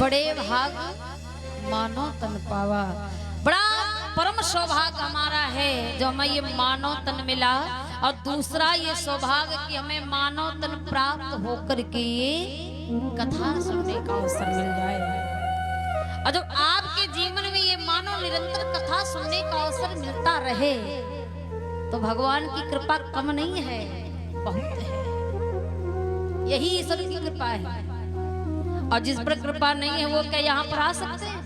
बड़े भाग मानो तन पावा। बड़ा परम सौभाग्य हमारा है जो हमें ये मानव तन मिला, और दूसरा ये सौभाग्य कि हमें मानव तन प्राप्त होकर के ये कथा सुनने का अवसर मिल जाए। और जब आपके जीवन में ये मानव निरंतर कथा सुनने का अवसर मिलता रहे तो भगवान की कृपा कम नहीं है, बहुत है। यही ईश्वर की कृपा है। और जिस पर कृपा नहीं है वो क्या यहाँ पर आ सकते हैं?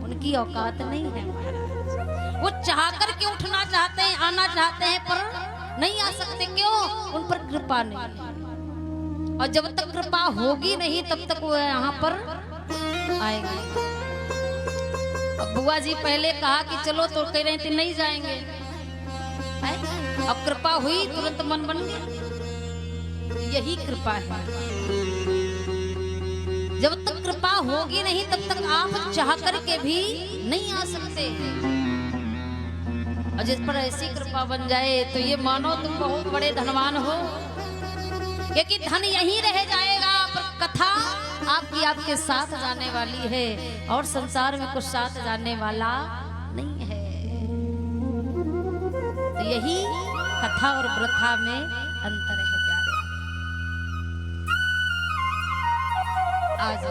उनकी औकात नहीं है महाराज। वो चाह कर के उठना चाहते हैं, आना चाहते हैं, पर नहीं आ सकते। क्यों? उन पर कृपा नहीं। और जब तक कृपा होगी नहीं तब तक वो यहाँ पर आएंगे। अब बुआ जी पहले कहा कि चलो तो कह रहे थे नहीं जाएंगे, अब कृपा हुई तुरंत मन बन गया। यही कृपा है। जब तक कृपा होगी नहीं तब तक आप चाह करके भी नहीं आ सकते। और जिस पर ऐसी कृपा बन जाए तो ये मानो तुम बहुत बड़े धनवान हो, क्योंकि धन यही रह जाएगा पर कथा आपके साथ जाने वाली है, और संसार में कुछ साथ जाने वाला नहीं है। तो यही कथा और प्रथा में अंतर है प्यारे। आज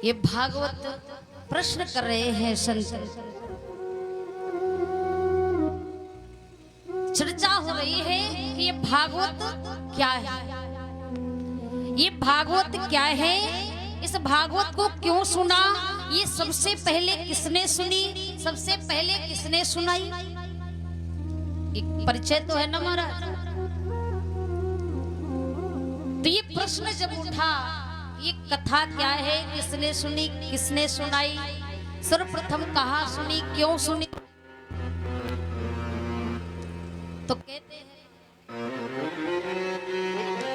ये भागवत प्रश्न कर रहे हैं संत, चर्चा हो रही है कि ये भागवत क्या है, ये भागवत क्या है, इस भागवत को क्यों सुना, ये सबसे पहले किसने सुनी, सबसे पहले किसने सुनाई। एक परिचय तो है ना महाराज। तो ये प्रश्न जब उठा, ये कथा क्या है, किसने सुनी, किसने सुनाई, सर्वप्रथम कहाँ सुनी, क्यों सुनी, तो कहते हैं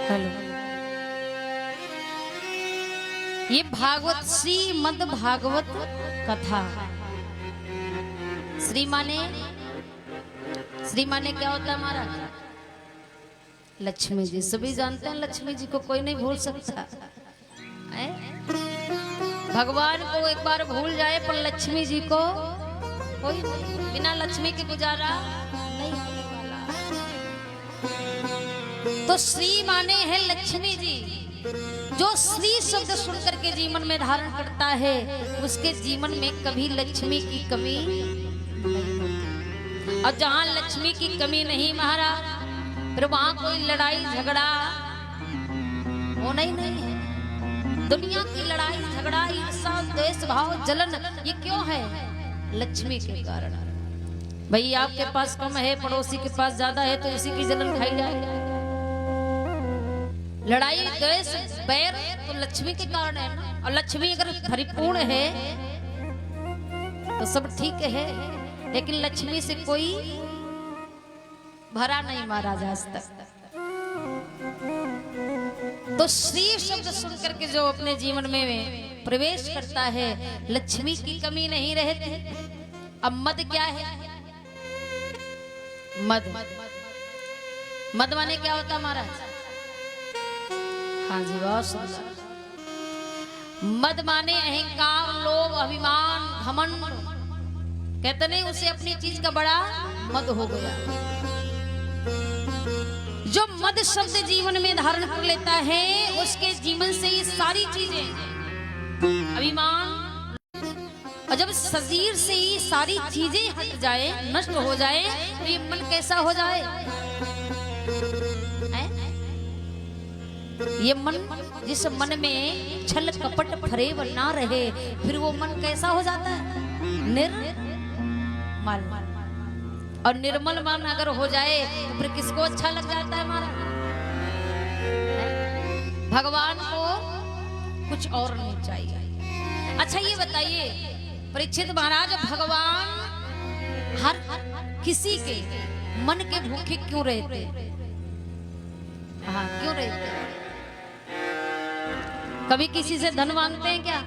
हेलो, ये भागवत श्रीमद् भागवत कथा। श्री माने क्या होता है हमारा? लक्ष्मी जी। सभी जानते हैं लक्ष्मी जी को कोई नहीं भूल सकता। भगवान को एक बार भूल जाए पर लक्ष्मी जी को कोई नहीं, बिना लक्ष्मी के गुजारा नहीं होने वाला। तो श्री माने है लक्ष्मी जी। जो श्री शब्द सुनकर के जीवन में धारण करता है उसके जीवन में कभी लक्ष्मी की कमी नहीं होती। और जहां लक्ष्मी की कमी नहीं महाराज, फिर वहां कोई लड़ाई झगड़ा होना ही नहीं है। दुनिया की लड़ाई झगड़ा, ईर्ष्या, द्वेष भाव, जलन, ये क्यों है? लक्ष्मी के कारण। भाई आपके पास कम है, पड़ोसी के पास ज्यादा है, तो इसी की जलन खाई जाए। लड़ाई, द्वेष, बैर तो लक्ष्मी के कारण है ना। और लक्ष्मी अगर परिपूर्ण है तो सब ठीक है, लेकिन लक्ष्मी से कोई भरा नहीं महाराज आज तक। तो श्री शब्द सुन करके जो अपने जीवन में प्रवेश करता है लक्ष्मी की कमी नहीं रहती। अब मद क्या है? मद माने क्या होता महाराज? हाँ जी, बहुत सुंदर। मद माने अहंकार, लोभ, अभिमान, घमंड। कहते नहीं उसे अपनी चीज का बड़ा मद हो गया। जो मद शब्द जीवन में धारण कर लेता है उसके जीवन से ये सारी चीजें, अभिमान, और जब शरीर से ये सारी चीजें हट जाए, नष्ट हो जाए, तो ये मन कैसा हो जाए? ये मन, जिस मन में छल कपट फरेब ना रहे, फिर वो मन कैसा हो जाता है? निर्मल। और निर्मल मन अगर हो जाए तो फिर किसको अच्छा लग जाता है हमारा? भगवान को कुछ और नहीं चाहिए। अच्छा ये बताइए परीक्षित महाराज, भगवान हर किसी के मन के भूखे क्यों रहते? हाँ, क्यों रहते? कभी किसी से धन मांगते हैं क्या?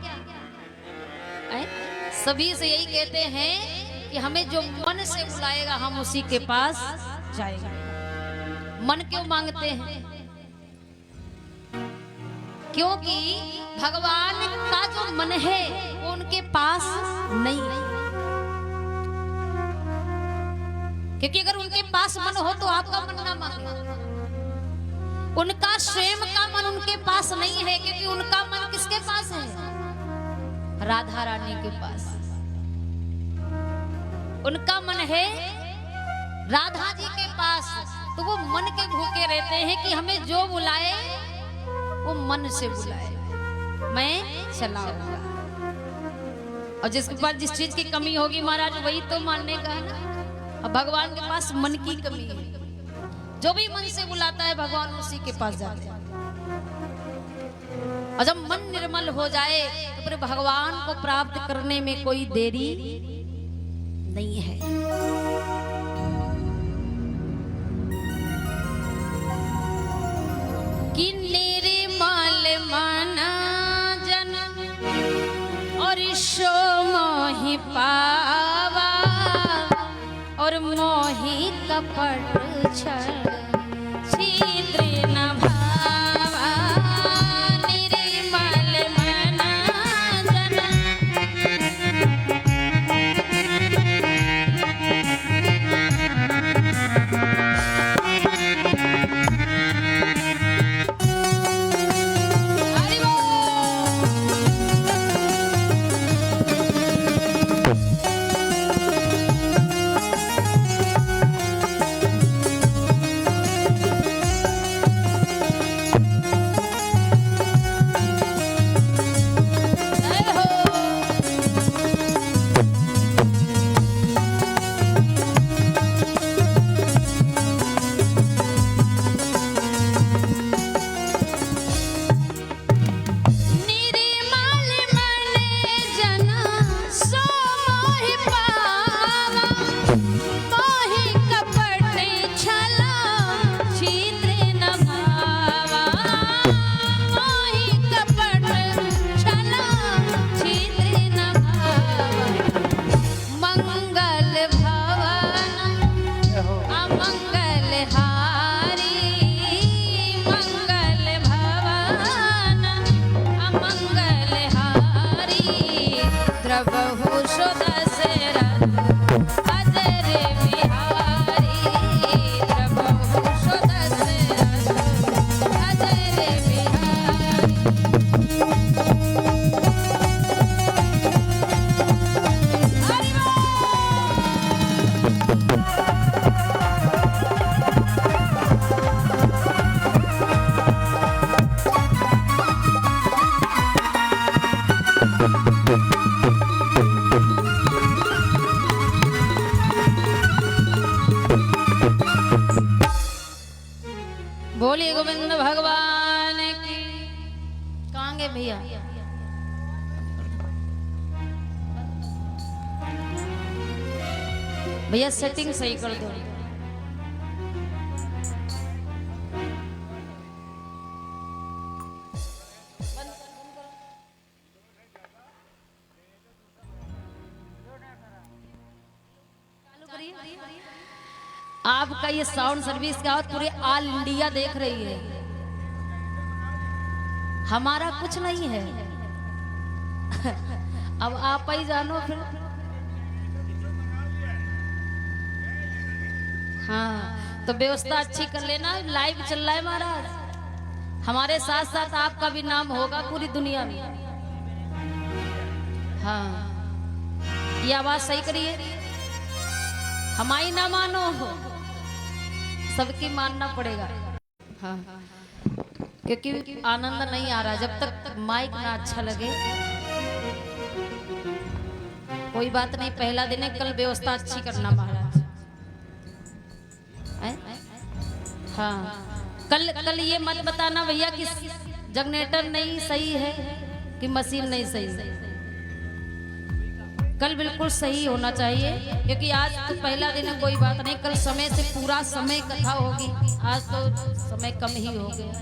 सभी से यही कहते हैं कि हमें जो मन से बुलाएगा हम उसी के पास जाएंगे। मन क्यों मांगते हैं? क्योंकि भगवान का जो मन है वो उनके पास नहीं है। क्योंकि अगर उनके पास मन हो तो आपका मन ना मांगे। उनका स्वयं का मन उनके पास नहीं है, क्योंकि उनका मन किसके पास है? राधा रानी के पास। उनका मन है राधा जी के पास। तो वो मन के भूखे रहते हैं कि हमें जो बुलाए वो मन से बुलाए, मैं चलाऊंगा। और जिसके पास जिस चीज की कमी होगी महाराज वही तो मानने का है ना। अब भगवान के पास मन की कमी है, जो भी मन से बुलाता है भगवान उसी के पास जाते हैं। और जब मन निर्मल हो जाए तो फिर भगवान को प्राप्त करने में कोई देरी नहीं है। कि निर्मल मन जन और सो मोहि पावा, और मोहि कपट छल छिद्र न भावा। निर्मल मन जन बोलिए गोविंद भगवान की। कहाँ गए भैया? भैया सेटिंग सही कर दो। आपका ये साउंड सर्विस का पूरे ऑल इंडिया देख रही है, हमारा कुछ नहीं है। अब आप ही जानो फिर। हाँ तो व्यवस्था अच्छी कर लेना, लाइव चल रहा है महाराज। हमारे साथ साथ आपका भी नाम होगा पूरी दुनिया में। हाँ ये आवाज सही करिए, हमारी ना मानो, सबकी मानना पड़ेगा। हाँ क्योंकि आनंद नहीं आ रहा जब तक माइक ना अच्छा लगे। कोई बात नहीं, पहला दिन है, कल व्यवस्था अच्छी करना महाराज। हाँ कल ये मत बताना भैया कि जनरेटर नहीं सही है कि मशीन नहीं सही है। कल बिल्कुल सही होना चाहिए, क्योंकि आज तो पहला दिन है। कोई बात नहीं, कल समय से पूरा समय कथा होगी। आज तो समय कम ही हो गया।